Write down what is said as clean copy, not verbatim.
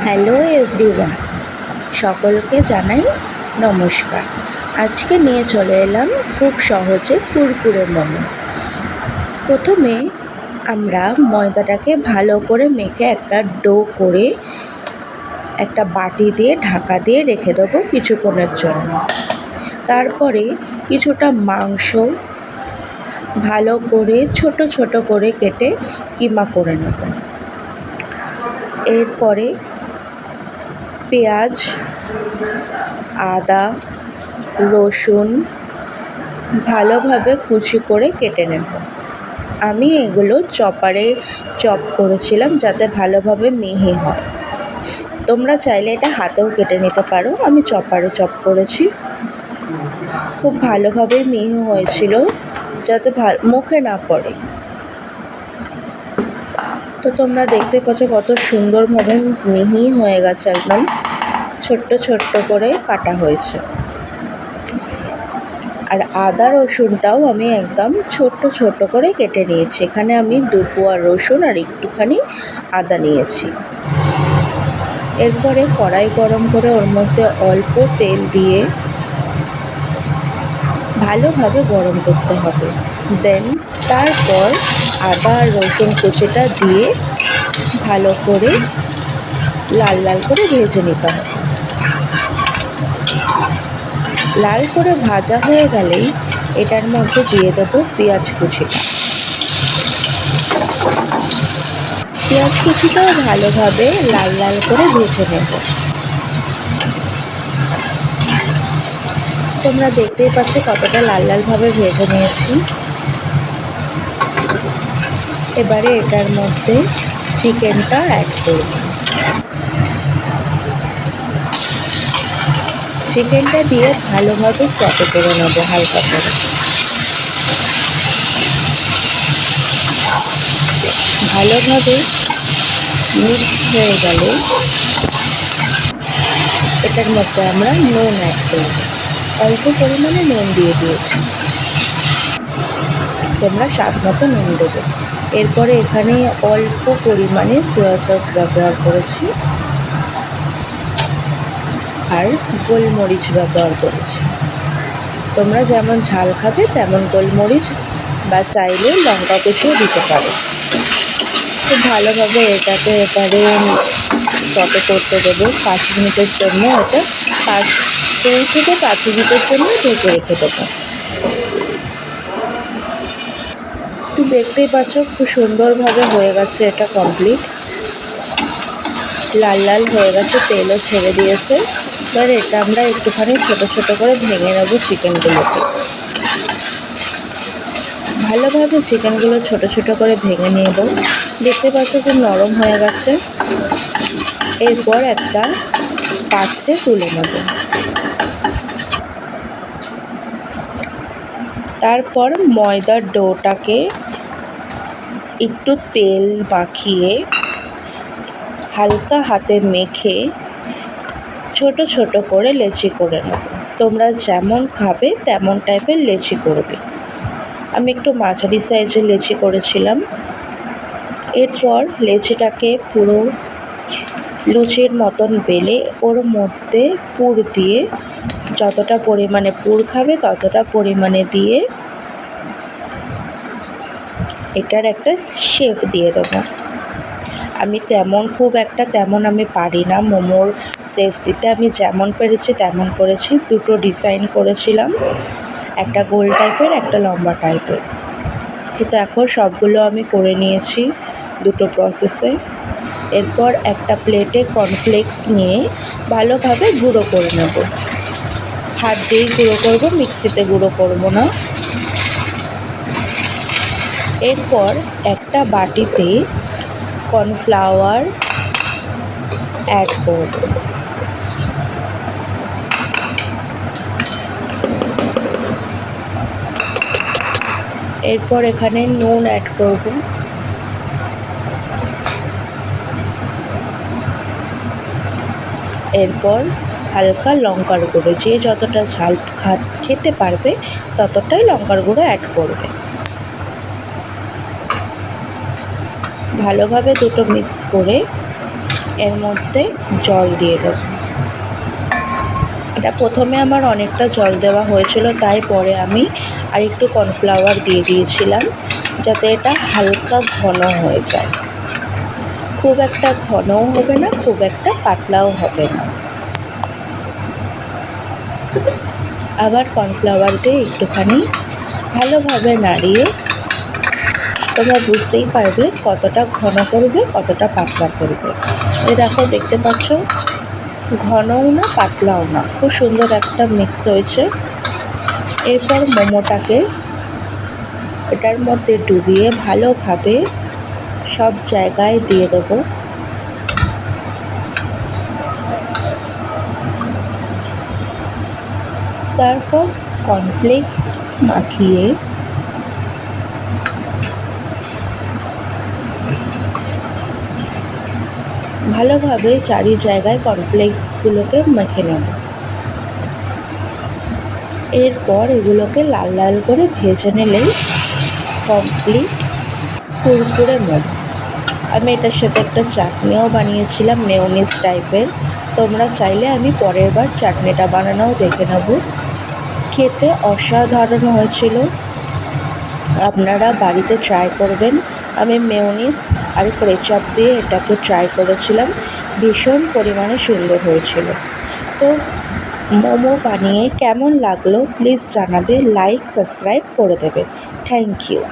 Hello everyone, সকলকে জানাই নমস্কার। আজকে নিয়ে চলে এলাম খুব সহজে কুরকুরে মোমো। প্রথমে আমরা ময়দাটাকে ভালো করে মেখে একটা ডো করে একটা বাটি দিয়ে ঢাকা দিয়ে রেখে দেবো কিছুক্ষণের জন্য। তারপরে কিছুটা মাংস ভালো করে ছোট ছোট করে কেটে কিমা করে নেব। এরপরে পেঁয়াজ, আদা, রসুন ভালোভাবে কুচি করে কেটে নেব। আমি এগুলো চপারে চপ করেছিলাম যাতে ভালোভাবে মিহি হয়। তোমরা চাইলে এটা হাতেও কেটে নিতে পারো, আমি চপারে চপ করেছি। খুব ভালোভাবে মিহি হয়েছিল যাতে মুখে না পড়ে। তো তোমরা দেখতে পাচ্ছ কত সুন্দরভাবে মিহি হয়ে গেছে, একদম ছোট্ট ছোট্ট করে কাটা হয়েছে। আর আদা রসুনটাও আমি একদম ছোট্ট ছোট্ট করে কেটে নিয়েছি। এখানে আমি 2 কোয়া রসুন আর একটুখানি আদা নিয়েছি। এরপরে কড়াই গরম করে ওর মধ্যে অল্প তেল দিয়ে ভালোভাবে গরম করতে হবে। তারপর আদা আর রসুন কুচিটা দিয়ে ভালো করে লাল লাল করে ভেজে নিতে হবে। লাল করে ভাজা হয়ে গেলেই এটার মধ্যে দিয়ে দেবো পেঁয়াজ কুচিটা। পেঁয়াজ কুচিটাও ভালোভাবে লাল লাল করে ভেজে নেব। তোমরা দেখতেই পাচ্ছ কতটা লাল লালভাবে ভেজে নিয়েছি। এবারে এটার মধ্যে চিকেনটা অ্যাড করব। চিকেনটা দিয়ে ভালোভাবে সটে করে নেব হালকা করে। ভালোভাবে মিক্স হয়ে গেলে এটার মধ্যে আমরা নুন অ্যাড করব। অল্প পরিমাণে নুন দিয়ে দিয়েছি, তোমরা স্বাদ মতো নুন দেবে। এরপরে এখানে অল্প পরিমাণে সয়া সস ব্যবহার করেছি আর গোলমরিচ ব্যবহার করেছি। তোমরা যেমন ঝাল খাবে তেমন গোলমরিচ বা চাইলে লঙ্কা কুচিও দিতে পারো। খুব ভালোভাবে এটাকে এবারে সটে করতে দেবো 5 মিনিটের জন্য। এটা 2 থেকে 5 মিনিটের জন্য ঢেকে রেখে দেবো। তো দেখতেই পাচ্ছ খুব সুন্দরভাবে হয়ে গেছে, এটা কমপ্লিট। লাল লাল হয়ে গেছে, তেলও ছেড়ে দিয়েছে। এবার এটা আমরা একটুখানি ছোট ছোট করে ভেঙে নেবো চিকেনগুলোকে। ভালোভাবে চিকেনগুলো ছোট ছোট করে ভেঙে নেব। দেখতে পাচ্ছ খুব নরম হয়ে গেছে। এরপর একটা পাত্রে তুলে নেব। তারপর ময়দার ডোটাকে একটু তেল মাখিয়ে হালকা হাতে মেখে ছোট ছোট করে লেচি করে নেব। তোমরা যেমন খাবে তেমন টাইপের লেচি করবে। আমি একটু মাঝারি সাইজের লেচি করেছিলাম। এরপর লেচিটাকে পুরো লুচির মতন বেলে ওর মধ্যে পুর দিয়ে, যতটা পরিমাণে পুর খাবে ততটা পরিমাণে দিয়ে এটার একটা শেপ দিয়ে দেবো। আমি তেমন আমি পারি না মোমোর শেপ দিতে। আমি যেমন পেরেছি তেমন করেছি। 2টো ডিজাইন করেছিলাম, একটা গোল টাইপের একটা লম্বা টাইপের। তো দেখো সবগুলো আমি করে নিয়েছি 2টো প্রসেসে। এরপর একটা প্লেটে কর্নফ্লেক্স নিয়ে ভালোভাবে গুঁড়ো করে নেব। হাত দিয়েই গুঁড়ো করব, মিক্সিতে গুঁড়ো করব না। এরপর একটা বাটিতে কর্নফ্লাওয়ার অ্যাড করব। এরপর এখানে নুন অ্যাড করব। এরপর হালকা লঙ্কার গুঁড়ো, যে যতটা ঝাল খেতে পারবে ততটাই লঙ্কার গুঁড়ো অ্যাড করবে। ভালোভাবে দুটো মিক্স করে এর মধ্যে জল দিয়ে দেবো। এটা প্রথমে আমার অনেকটা জল দেওয়া হয়েছিল, তাই পরে আমি আর একটু কর্নফ্লাওয়ার দিয়ে দিয়েছিলাম যাতে এটা হালকা ঘন হয়ে যায়। খুব একটা ঘনও হবে না, খুব একটা পাতলাও হবে না। আবার কর্নফ্লাওয়ার দিয়ে একটুখানি ভালোভাবে নাড়িয়ে তোমরা বুঝতেই পারবে কতটা ঘন করবে কতটা পাতলা করবে। এই দেখো, দেখতে পাচ্ছ ঘনও না পাতলাও না, খুব সুন্দর একটা মিক্স হয়েছে। এরপর মোমোটাকে এটার মধ্যে ডুবিয়ে ভালোভাবে সব জায়গায় দিয়ে দেবো। তারপর কর্নফ্লেক্স মাখিয়ে ভালোভাবে চারি জায়গায় কর্নফ্লেক্সগুলোকে মেখে নেব। এরপর এগুলোকে লাল লাল করে ভেজে নিলেই কমপ্লিট কুরকুরে মোমো। আমি এটার সাথে একটা চাটনিও বানিয়েছিলাম, মেয়োনিজ টাইপের। তোমরা চাইলে আমি পরের বার চাটনিটা বানানোও দেখে নেব। খেতে অসাধারণ হয়েছিল, আপনারা বাড়িতে ট্রাই করবেন। আমি মেয়োনিজ আর কেচাপ দিয়ে এটাকে ট্রাই করেছিলাম, ভীষণ পরিমাণে সুন্দর হয়েছিল। তো মোমো বানিয়ে কেমন লাগলো প্লিজ জানাবে, লাইক সাবস্ক্রাইব করে দেবে। Thank you.